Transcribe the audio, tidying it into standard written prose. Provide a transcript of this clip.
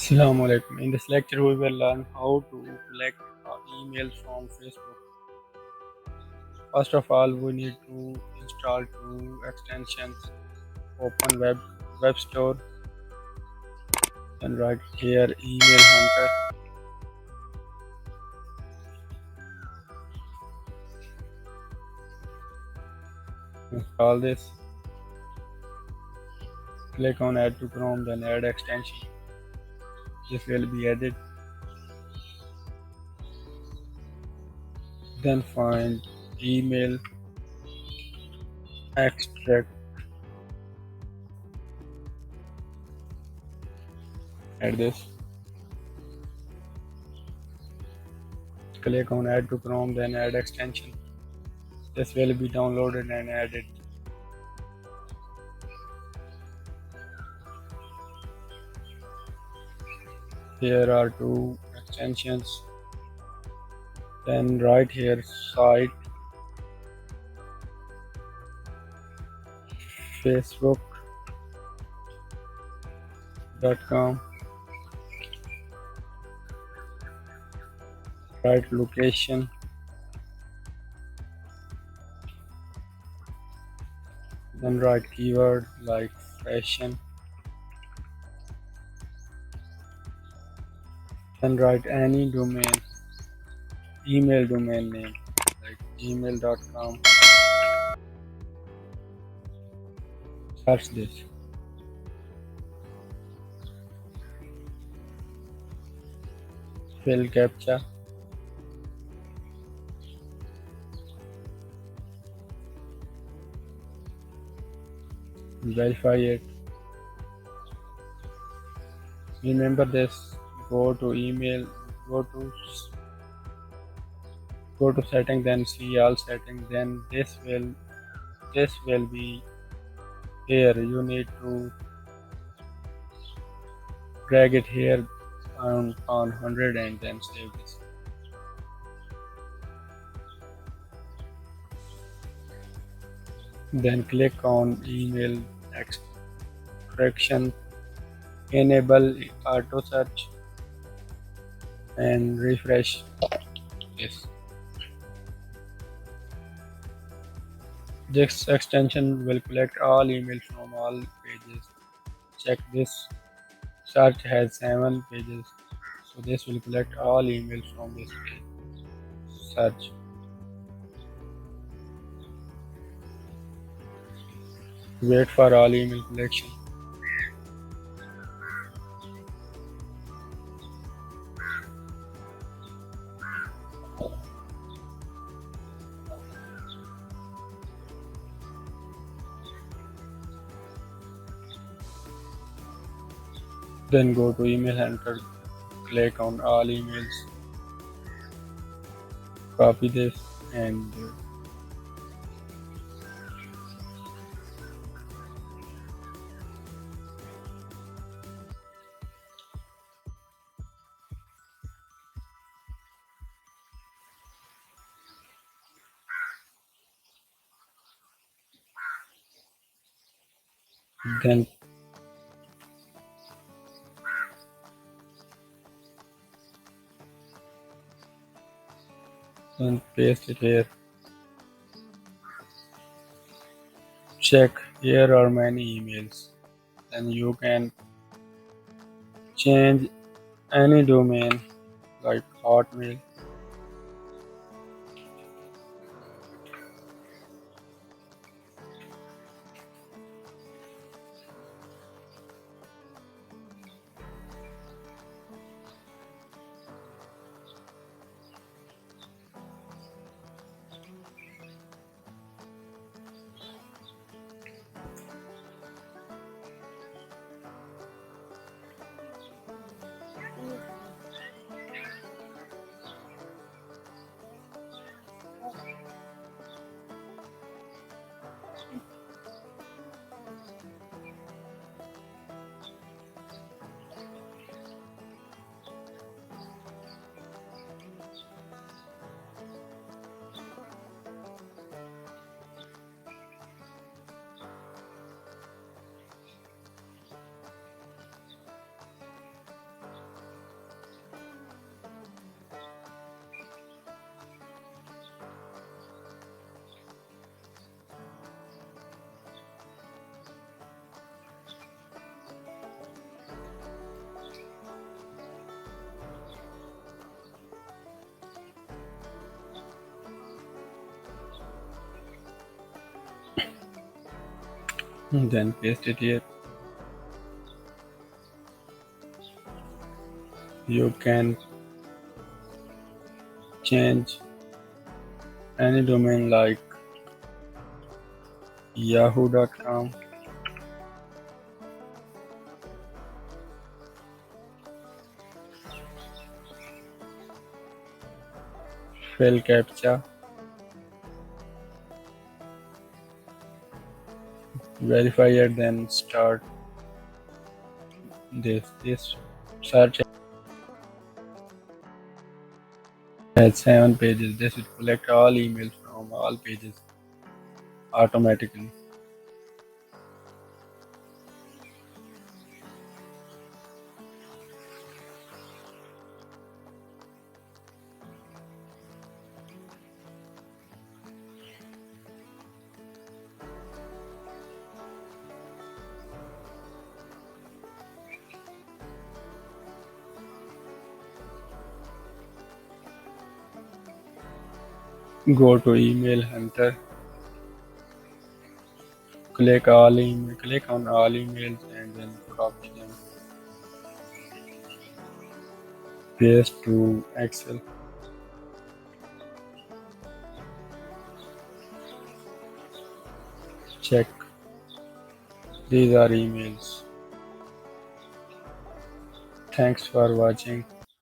Assalamu alaikum. In this lecture, we will learn how to collect emails from Facebook. First of all, we need to install two extensions. Open web store and write here email hunter. Install this. Click on add to Chrome, then add extension. This will be added. Then find email extract. Add this. Click on add to Chrome, then add extension. This will be downloaded and added. Here are two extensions. Then right here site facebook.com, write location, then write keyword like fashion, then write any domain, email domain name like gmail.com. Search this. Fill captcha. Verify it. Remember this. Go to email. Go to setting. Then see all settings. Then this will be here. You need to drag it here on 100 and then save this. Then click on email extraction, enable auto search and refresh this. This extension will collect all emails from all pages. Check this. Search has 7 pages, so this will collect all emails from this page. Search. Wait for all email collection. Then go to email hunter, click on all emails, copy this and then paste it here. Check here are many emails. Then you can change any domain like Hotmail. Then paste it here. You can change any domain like yahoo.com, fill captcha, verify it, then start this search has 7 pages. This will collect all emails from all pages automatically. Go to email hunter, click on all emails and then copy them, paste to Excel. Check. These are emails. Thanks for watching.